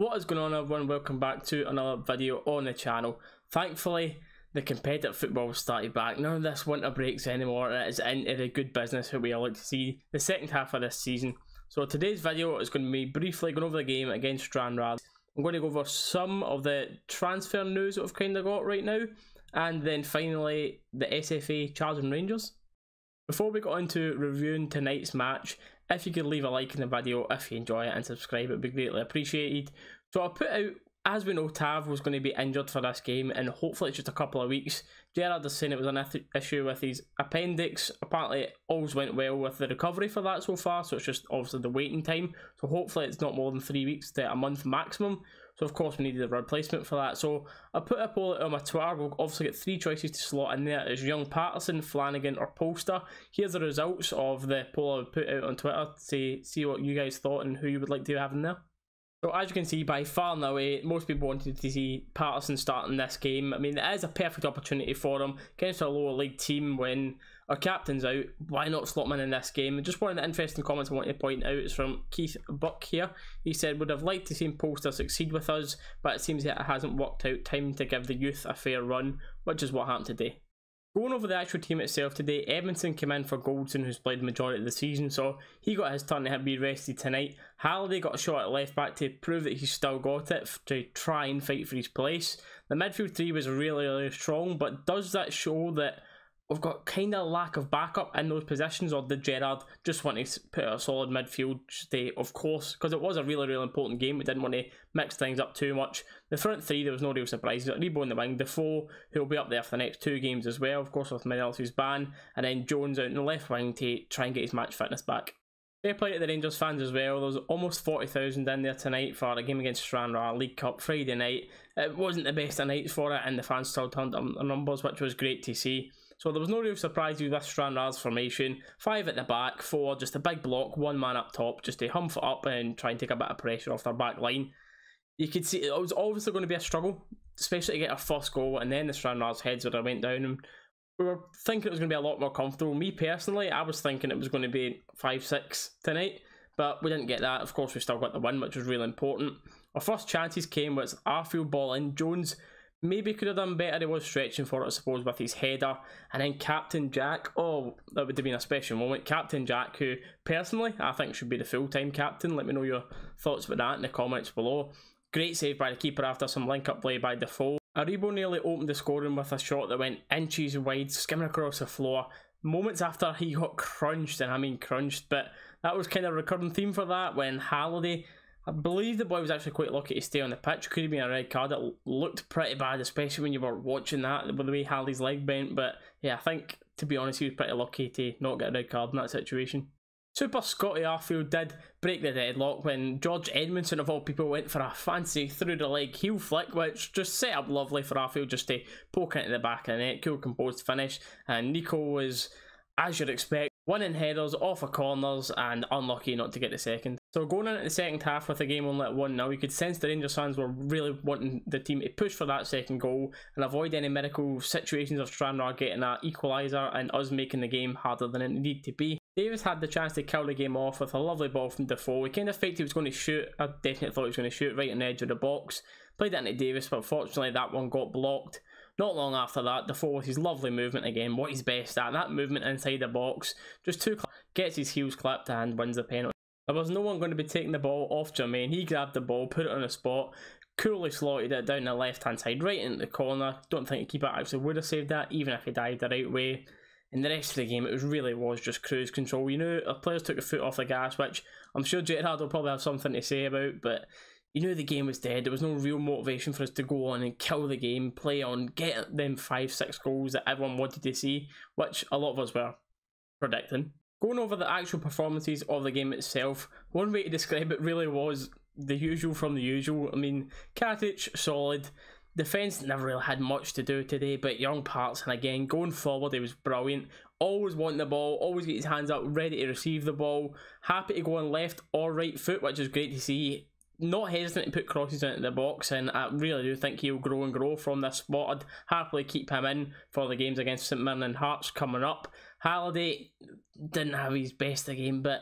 What is going on, everyone? Welcome back to another video on the channel. Thankfully, the competitive football started back. None of this winter breaks anymore. It is into the good business that we all like to see the second half of this season. So today's video is going to be briefly going over the game against Stranraer. I'm going to go over some of the transfer news that we've kind of got right now, and then finally the SFA Chargers and Rangers. Before we got into reviewing tonight's match, if you could leave a like in the video if you enjoy it and subscribe, it would be greatly appreciated. So I put out, as we know, Tav was going to be injured for this game, and hopefully it's just a couple of weeks. Gerard is saying it was an issue with his appendix. Apparently it always went well with the recovery for that so far, so it's just obviously the waiting time. So hopefully it's not more than 3 weeks to a month maximum. So of course we needed a replacement for that. So I put a poll on my Twitter. We'll obviously get 3 choices to slot in there. It's Young Patterson, Flanagan or Polster. Here's the results of the poll I put out on Twitter to see what you guys thought and who you would like to have in there. So as you can see, by far and away, most people wanted to see Patterson starting this game. I mean, it is a perfect opportunity for him against a lower league team when our captain's out. Why not slot him in this game? And just one of the interesting comments I want to point out is from Keith Buck here. He said, would have liked to see Polster succeed with us, but it seems that it hasn't worked out. Time to give the youth a fair run, which is what happened today. Going over the actual team itself today, Edmondson came in for Goldson, who's played the majority of the season, so he got his turn to be rested tonight. Halliday got a shot at left back to prove that he's still got it, to try and fight for his place. The midfield three was really strong, but does that show that we've got kind of lack of backup in those positions, or did Gerard just want to put a solid midfield stay? Of course, because it was a really important game. We didn't want to mix things up too much. The front three, there was no real surprises. Rebo in the wing, Defoe, who will be up there for the next 2 games as well, of course, with Menel's ban, and then Jones out in the left wing to try and get his match fitness back. Fair play to the Rangers fans as well. There was almost 40,000 in there tonight for a game against Stranraer League Cup Friday night. It wasn't the best of nights for it, and the fans still turned up the numbers, which was great to see. So there was no real surprise with this Stranraer's formation. 5 at the back, 4 just a big block, 1 man up top just to humph it up and try and take a bit of pressure off their back line. You could see it was obviously going to be a struggle, especially to get our first goal, and then the Stranraer's heads would have went down, and we were thinking it was going to be a lot more comfortable. Me personally, I was thinking it was going to be 5-6 tonight, but we didn't get that. Of course, we still got the win, which was really important. Our first chances came with Arfield ball in. Jones maybe could have done better. He was stretching for it, I suppose, with his header. And then Captain Jack, oh, that would have been a special moment. Captain Jack, who personally I think should be the full-time captain. Let me know your thoughts about that in the comments below. Great save by the keeper after some link-up play by Defoe. Aribo nearly opened the scoring with a shot that went inches wide, skimming across the floor. Moments after he got crunched, and I mean crunched, but that was kind of a recurring theme for that when Halliday, I believe the boy was actually quite lucky to stay on the pitch. Could have been a red card. It looked pretty bad, especially when you were watching that, with the way Halliday's leg bent. But yeah, I think, to be honest, he was pretty lucky to not get a red card in that situation. Super Scotty Arfield did break the deadlock when George Edmondson, of all people, went for a fancy through the leg heel flick, which just set up lovely for Arfield just to poke into the back of the net. Cool composed finish, and Nico was, as you'd expect, winning headers off of corners and unlucky not to get the second. So going into the second half with the game only at 1-0, you could sense the Rangers fans were really wanting the team to push for that second goal and avoid any miracle situations of Stranraer getting an equaliser and us making the game harder than it needed to be. Davis had the chance to kill the game off with a lovely ball from Defoe. He kind of faked he was going to shoot. I definitely thought he was going to shoot right on the edge of the box. Played it into Davis, but fortunately that one got blocked. Not long after that, Defoe with his lovely movement again, what he's best at, that movement inside the box, just gets his heels clipped and wins the penalty. There was no one going to be taking the ball off Jermaine. He grabbed the ball, put it on the spot, coolly slotted it down the left hand side, right into the corner. Don't think the keeper actually would have saved that, even if he dived the right way. In the rest of the game, it really was just cruise control. You know, our players took a foot off the gas, which I'm sure Gerard will probably have something to say about, but you knew the game was dead. There was no real motivation for us to go on and kill the game, play on, get them 5-6 goals that everyone wanted to see, which a lot of us were predicting. Going over the actual performances of the game itself, one way to describe it really was the usual from the usual. I mean, Katic, solid. Defence never really had much to do today, but Young Patterson again, going forward, he was brilliant. Always wanting the ball, always get his hands up, ready to receive the ball. Happy to go on left or right foot, which is great to see. Not hesitant to put crosses into the box, and I really do think he'll grow and grow from this spot. I'd happily keep him in for the games against St Mirren and Hearts coming up. Halliday didn't have his best of game, but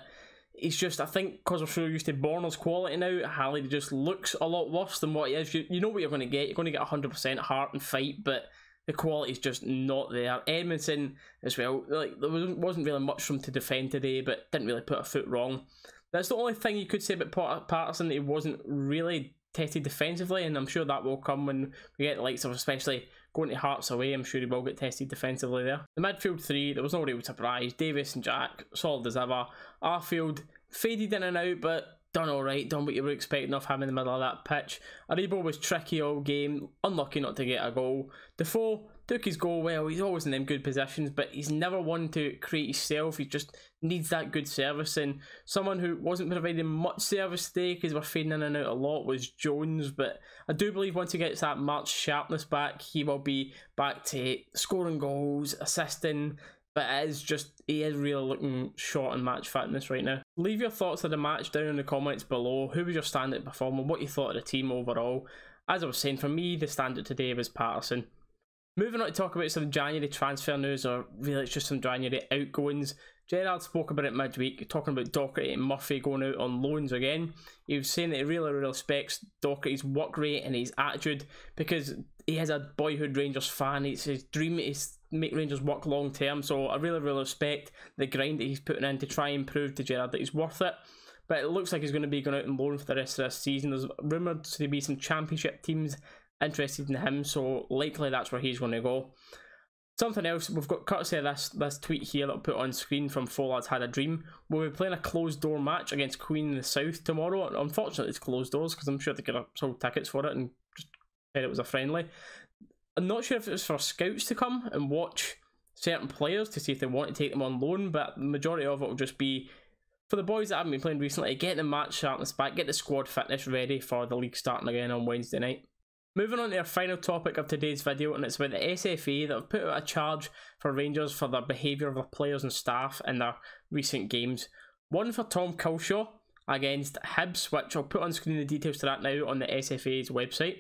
he's just, I think because we're so used to Borner's quality now, Halley just looks a lot worse than what he is. You know what you're going to get. You're going to get 100% heart and fight, but the quality is just not there. Edmondson as well, like there wasn't really much for him to defend today, but didn't really put a foot wrong. That's the only thing you could say about Patterson, that he wasn't really tested defensively, and I'm sure that will come when we get the likes of, especially going to Hearts away, I'm sure he will get tested defensively there. The midfield three, there was no real surprise. Davis and Jack, solid as ever. Arfield faded in and out, but done alright, done what you were expecting of him in the middle of that pitch. Aribo was tricky all game, unlucky not to get a goal. Defoe took his goal well, he's always in them good positions, but he's never one to create himself. He just needs that good service, and someone who wasn't providing much service today, because we're fading in and out a lot, was Jones. But I do believe once he gets that March sharpness back, he will be back to scoring goals, assisting, but he is really looking short on match fitness right now. Leave your thoughts of the match down in the comments below. Who was your standout performer? What you thought of the team overall? As I was saying, for me, the standout today was Patterson. Moving on to talk about some January transfer news, or really it's just some January outgoings. Gerrard spoke about it midweek, talking about Doherty and Murphy going out on loans again. He was saying that he really respects Doherty's work rate and his attitude, because he is a boyhood Rangers fan. It's his dream is make Rangers work long term, so I really respect the grind that he's putting in to try and prove to Gerrard that he's worth it. But it looks like he's going to be going out on loan for the rest of this season. There's rumoured to be some championship teams interested in him, so likely that's where he's going to go. Something else, we've got courtesy of this tweet here that I'll put on screen from Four Lads Had a Dream. We'll be playing a closed door match against Queen in the South tomorrow. Unfortunately it's closed doors, because I'm sure they could have sold tickets for it and just said it was a friendly. I'm not sure if it was for scouts to come and watch certain players to see if they want to take them on loan, but the majority of it will just be for the boys that haven't been playing recently, get the match sharpness back, get the squad fitness ready for the league starting again on Wednesday night. Moving on to our final topic of today's video, and it's about the SFA that have put out a charge for Rangers for their behaviour of their players and staff in their recent games. One for Tom Culshaw against Hibs, which I'll put on screen the details to that now on the SFA's website.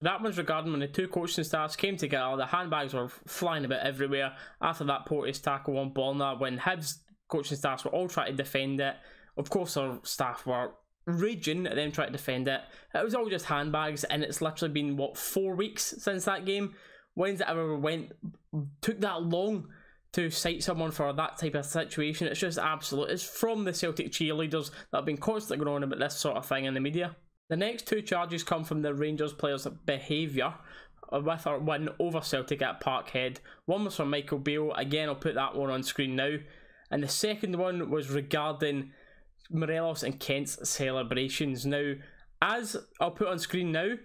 That one's regarding when the two coaching staffs came together, the handbags were flying about everywhere after that Porteous tackle on Ballner, when Hibs coaching staffs were all trying to defend it. Of course our staff were raging at them trying to defend it. It was all just handbags, and it's literally been, what, 4 weeks since that game? When's it ever took that long to cite someone for that type of situation? It's just absolute. It's from the Celtic cheerleaders that have been constantly going on about this sort of thing in the media. The next two charges come from the Rangers players' behaviour with our win over Celtic at Parkhead. One was from Michael Beale, again I'll put that one on screen now, and the second one was regarding Morelos and Kent's celebrations. Now, as I'll put on screen now,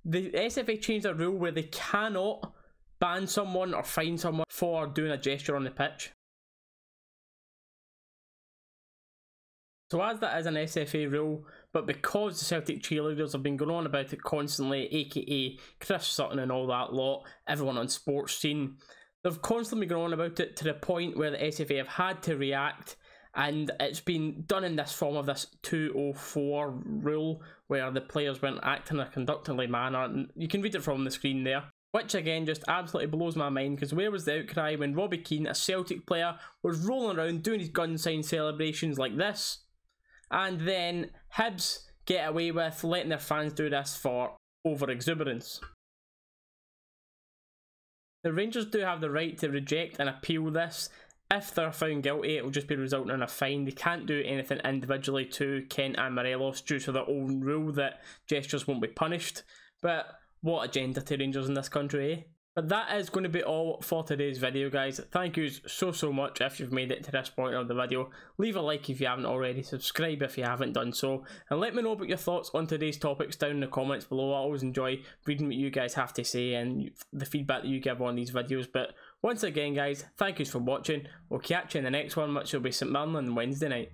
the SFA changed a rule where they cannot ban someone or fine someone for doing a gesture on the pitch. So as that is an SFA rule, but because the Celtic cheerleaders have been going on about it constantly, aka Chris Sutton and all that lot, everyone on sports scene, they've constantly been going on about it to the point where the SFA have had to react, and it's been done in this form of this 204 rule, where the players weren't acting in a conductively manner, and you can read it from the screen there. Which again just absolutely blows my mind, because where was the outcry when Robbie Keane, a Celtic player, was rolling around doing his gun sign celebrations like this? And then Hibs get away with letting their fans do this for over-exuberance. The Rangers do have the right to reject and appeal this. If they're found guilty, it will just be resulting in a fine. They can't do anything individually to Kent and Morelos due to their own rule that gestures won't be punished. But what agenda to Rangers in this country, eh? But that is going to be all for today's video, guys. Thank you so much if you've made it to this point of the video. Leave a like if you haven't already, subscribe if you haven't done so, and let me know about your thoughts on today's topics down in the comments below. I always enjoy reading what you guys have to say and the feedback that you give on these videos. But once again, guys, thank you for watching. We'll catch you in the next one, which will be St Mirren on Wednesday night.